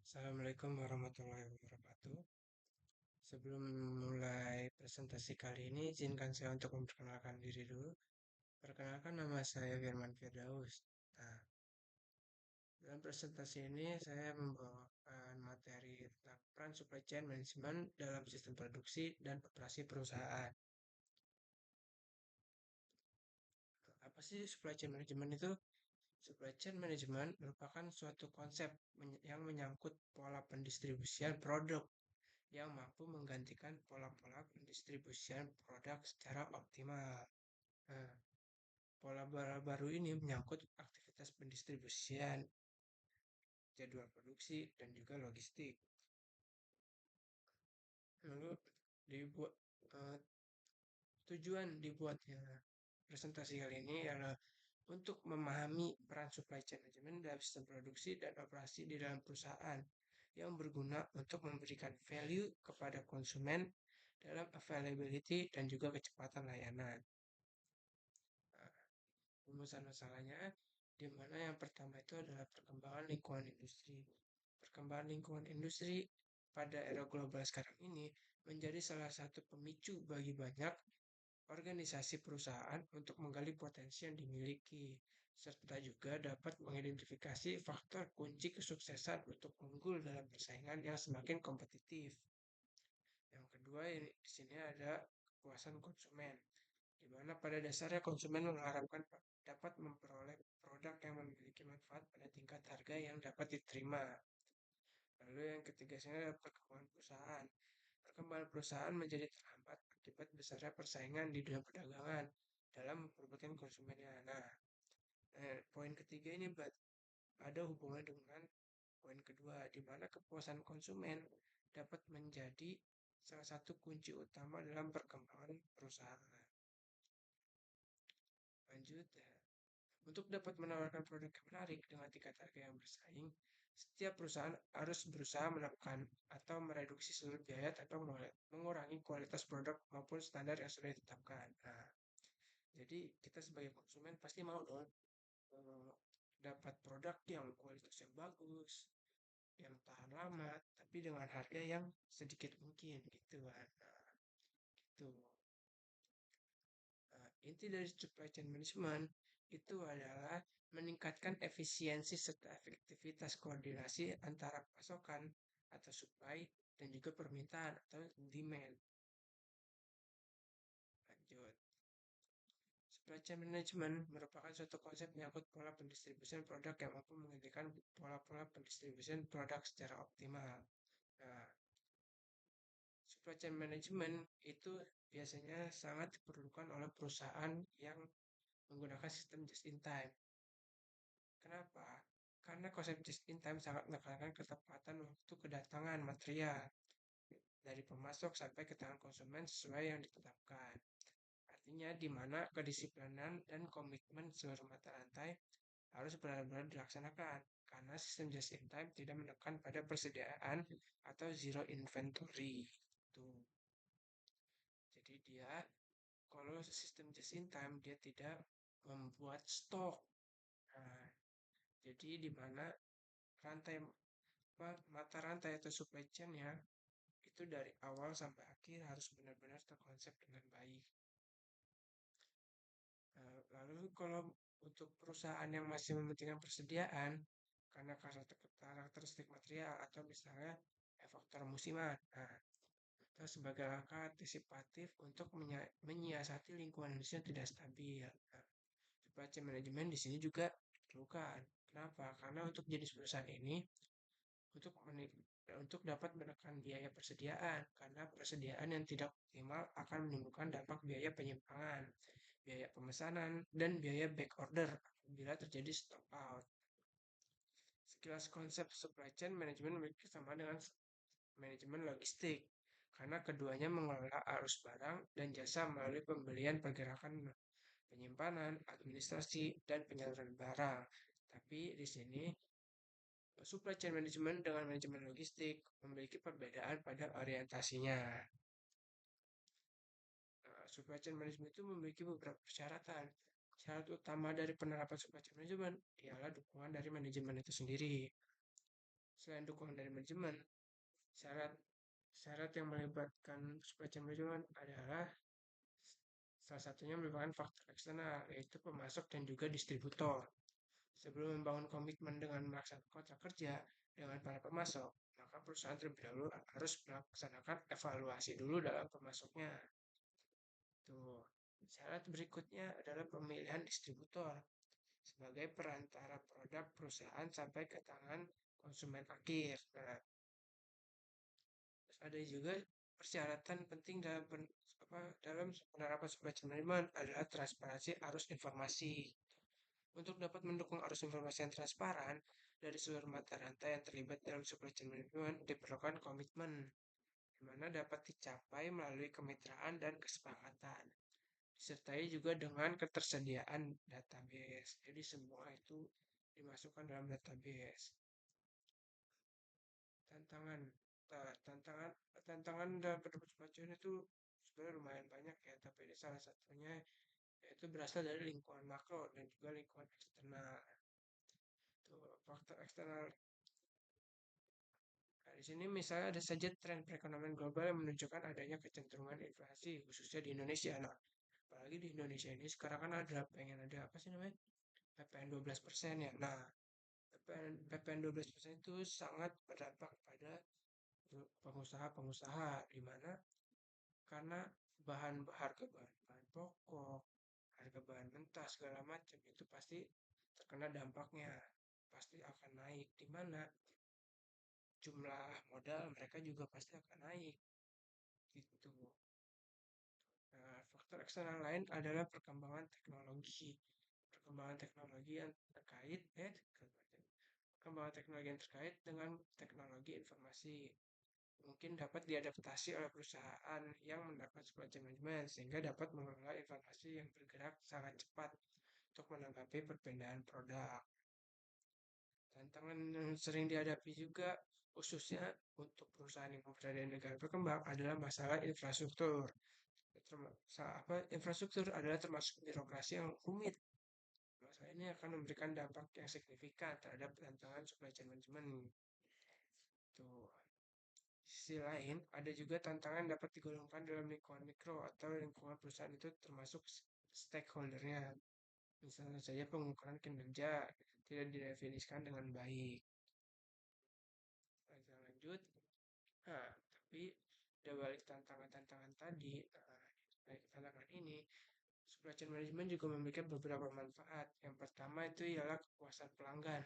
Assalamualaikum warahmatullahi wabarakatuh. Sebelum mulai presentasi kali ini, izinkan saya untuk memperkenalkan diri dulu. Perkenalkan, nama saya Firman Firdaus. Nah, dalam presentasi ini saya membawakan materi tentang peran supply chain management dalam sistem produksi dan operasi perusahaan. Apa sih supply chain management itu? Supply chain management merupakan suatu konsep yang menyangkut pola pendistribusian produk yang mampu menggantikan pola-pola pendistribusian produk secara optimal. Nah, pola baru ini menyangkut aktivitas pendistribusian, jadwal produksi, dan juga logistik. Lalu dibuat eh, tujuan dibuatnya presentasi kali ini adalah untuk memahami peran supply chain management dalam sistem produksi dan operasi di dalam perusahaan yang berguna untuk memberikan value kepada konsumen dalam availability dan juga kecepatan layanan. Nah, rumusan masalahnya di mana yang pertama itu adalah perkembangan lingkungan industri. Perkembangan lingkungan industri pada era global sekarang ini menjadi salah satu pemicu bagi banyak organisasi perusahaan untuk menggali potensi yang dimiliki, serta juga dapat mengidentifikasi faktor kunci kesuksesan untuk unggul dalam persaingan yang semakin kompetitif. Yang kedua, di sini ada kepuasan konsumen, di mana pada dasarnya konsumen mengharapkan dapat memperoleh produk yang memiliki manfaat pada tingkat harga yang dapat diterima. Lalu yang ketiga, sini ada perkembangan perusahaan. Perkembangan perusahaan menjadi terhambat akibat besarnya persaingan di dalam perdagangan dalam memperebutkan konsumennya. Nah, poin ketiga ini ada hubungan dengan poin kedua, di mana kepuasan konsumen dapat menjadi salah satu kunci utama dalam perkembangan perusahaan. Lanjut, ya. Untuk dapat menawarkan produk yang menarik dengan tingkat harga yang bersaing, setiap perusahaan harus berusaha menekan atau mereduksi seluruh biaya atau mengurangi kualitas produk maupun standar yang sudah ditetapkan. Nah, jadi kita sebagai konsumen pasti mau dong eh, dapat produk yang kualitasnya bagus, yang tahan lama, tapi dengan harga yang sedikit mungkin gitu kan. Nah, gitu. Nah, inti dari supply chain management itu adalah meningkatkan efisiensi serta efektivitas koordinasi antara pasokan atau supply dan juga permintaan atau demand. Lanjut. Supply chain management merupakan suatu konsep menyangkut pola pendistribusian produk yang mampu menggantikan pola-pola pendistribusian produk secara optimal. Nah, supply chain management itu biasanya sangat diperlukan oleh perusahaan yang menggunakan sistem just in time. Kenapa? Karena konsep just in time sangat menekankan ketepatan waktu kedatangan material dari pemasok sampai ke tangan konsumen sesuai yang ditetapkan. Artinya di mana kedisiplinan dan komitmen seluruh mata rantai harus benar-benar dilaksanakan karena sistem just in time tidak menekan pada persediaan atau zero inventory. Tuh. Jadi dia kalau sistem just in time dia tidak membuat stok. Nah, jadi di mana rantai mata rantai atau supply chain ya itu dari awal sampai akhir harus benar-benar terkonsep dengan baik. Nah, lalu kalau untuk perusahaan yang masih mementingkan persediaan karena karakteristik material atau misalnya faktor musiman, nah, itu sebagai langkah antisipatif untuk menyiasati lingkungan industri yang tidak stabil. Nah, supply chain management di sini juga diperlukan. Kenapa? Karena untuk jenis perusahaan ini untuk untuk dapat menekan biaya persediaan karena persediaan yang tidak optimal akan menimbulkan dampak biaya penyimpangan, biaya pemesanan, dan biaya back order bila terjadi stock out. Sekilas konsep supply chain manajemen memiliki sama dengan manajemen logistik karena keduanya mengelola arus barang dan jasa melalui pembelian, pergerakan, penyimpanan, administrasi, dan penyaluran barang. Tapi di sini supply chain management dengan manajemen logistik memiliki perbedaan pada orientasinya. Nah, supply chain management itu memiliki beberapa persyaratan. Syarat utama dari penerapan supply chain management ialah dukungan dari manajemen itu sendiri. Selain dukungan dari manajemen, syarat syarat yang melibatkan supply chain manajemen adalah salah satunya merupakan faktor eksternal, yaitu pemasok dan juga distributor. Sebelum membangun komitmen dengan melaksanakan kontrak kerja dengan para pemasok, maka perusahaan terlebih dahulu harus melaksanakan evaluasi dulu dalam pemasoknya. Tuh. Syarat berikutnya adalah pemilihan distributor sebagai perantara produk perusahaan sampai ke tangan konsumen akhir. Nah, terus ada juga persyaratan penting dalam penerapan supply chain management adalah transparansi arus informasi. Untuk dapat mendukung arus informasi yang transparan dari seluruh mata rantai yang terlibat dalam supply chain management diperlukan komitmen, di mana dapat dicapai melalui kemitraan dan kesepakatan. Disertai juga dengan ketersediaan database. Jadi semua itu dimasukkan dalam database. Tantangan, tantangan, tantangan dalam pendapat semacam itu sebenarnya lumayan banyak ya, tapi ini salah satunya yaitu berasal dari lingkungan makro dan juga lingkungan eksternal. Tuh, faktor eksternal. Nah, di sini misalnya ada saja tren perekonomian global yang menunjukkan adanya kecenderungan inflasi, khususnya di Indonesia. Nah, apalagi di Indonesia ini sekarang kan pengen ada apa sih namanya? PPN 12% ya. Nah, PPN 12% itu sangat berdampak pada pengusaha-pengusaha di mana karena harga bahan pokok, harga bahan mentah segala macam itu pasti terkena dampaknya, pasti akan naik di mana jumlah modal mereka juga pasti akan naik gitu. Nah, faktor eksternal lain adalah perkembangan teknologi. Perkembangan teknologi yang terkait perkembangan teknologi yang terkait dengan teknologi informasi mungkin dapat diadaptasi oleh perusahaan yang mendapat supply chain management sehingga dapat mengelola informasi yang bergerak sangat cepat untuk menanggapi perbedaan produk. Tantangan yang sering dihadapi juga khususnya untuk perusahaan yang berada di negara berkembang adalah masalah infrastruktur. Infrastruktur adalah termasuk birokrasi yang rumit. Masalah ini akan memberikan dampak yang signifikan terhadap tantangan supply chain management. Tuh. Di sisi lain, ada juga tantangan yang dapat digolongkan dalam lingkungan mikro atau lingkungan perusahaan itu termasuk stakeholdernya. Misalnya saja pengukuran kinerja tidak didefinisikan dengan baik. Kita lanjut. Nah, tapi di balik tantangan-tantangan tadi, balik tantangan ini, supply chain management juga memiliki beberapa manfaat. Yang pertama itu ialah kepuasan pelanggan.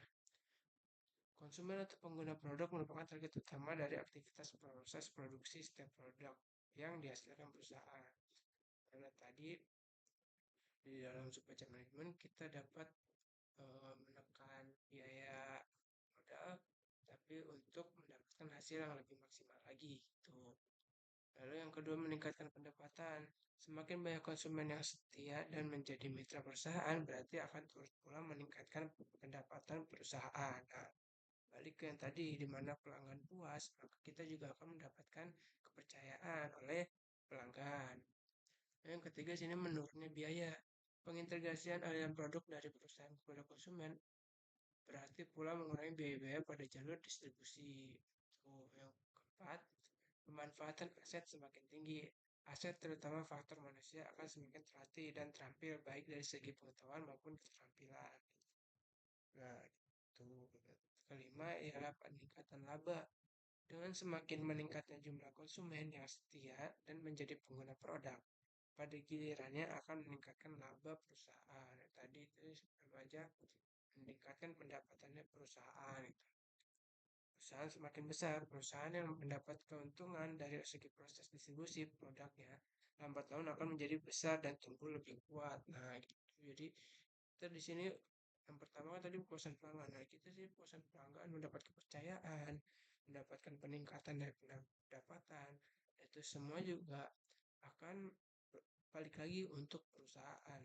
Konsumen atau pengguna produk merupakan target utama dari aktivitas proses produksi setiap produk yang dihasilkan perusahaan. Karena tadi di dalam supply chain management kita dapat menekan biaya modal, tapi untuk mendapatkan hasil yang lebih maksimal lagi. Gitu. Lalu yang kedua meningkatkan pendapatan. Semakin banyak konsumen yang setia dan menjadi mitra perusahaan, berarti akan turut pula meningkatkan pendapatan perusahaan. Nah, balik ke yang tadi, di mana pelanggan puas, maka kita juga akan mendapatkan kepercayaan oleh pelanggan. Yang ketiga sini menurunnya biaya. Pengintegrasian aliran produk dari perusahaan kepada konsumen berarti pula mengurangi biaya-biaya pada jalur distribusi. Tuh, yang keempat, pemanfaatan aset semakin tinggi. Aset terutama faktor manusia akan semakin terlatih dan terampil baik dari segi pengetahuan maupun keterampilan. Nah, itu kelima ialah peningkatan laba. Dengan semakin meningkatnya jumlah konsumen yang setia dan menjadi pengguna produk, pada gilirannya akan meningkatkan laba perusahaan. Tadi itu sama aja meningkatkan pendapatannya perusahaan. Perusahaan semakin besar, perusahaan yang mendapat keuntungan dari segi proses distribusi produknya lambat laun akan menjadi besar dan tumbuh lebih kuat. Nah, gitu. Jadi kita di sini yang pertama kan tadi kepuasan pelanggan. Nah, kita sih kepuasan pelanggan mendapat kepercayaan, mendapatkan peningkatan dari pendapatan. Itu semua juga akan balik lagi untuk perusahaan,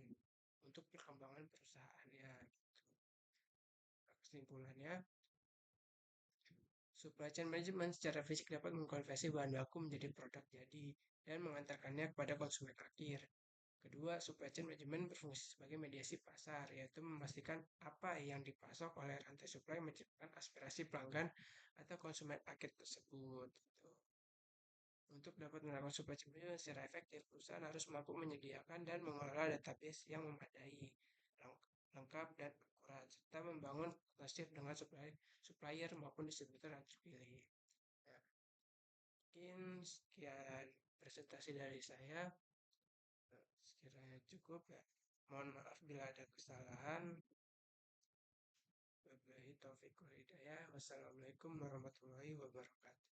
untuk perkembangan perusahaannya. Gitu. Nah, kesimpulannya, supply chain management secara fisik dapat mengkonversi bahan baku menjadi produk jadi dan mengantarkannya kepada konsumen akhir. Kedua, supply chain management berfungsi sebagai mediasi pasar, yaitu memastikan apa yang dipasok oleh rantai supply menciptakan aspirasi pelanggan atau konsumen akhir tersebut. Gitu. Untuk dapat melakukan supply chain management secara efektif, perusahaan harus mampu menyediakan dan mengelola database yang memadai, lengkap dan akurat, serta membangun partnership dengan supplier maupun distributor yang terpilih. Nah, mungkin sekian presentasi dari saya. Sekiranya cukup ya. Mohon maaf bila ada kesalahan. Wabillahi taufiq wal hidayah. Wassalamualaikum warahmatullahi wabarakatuh.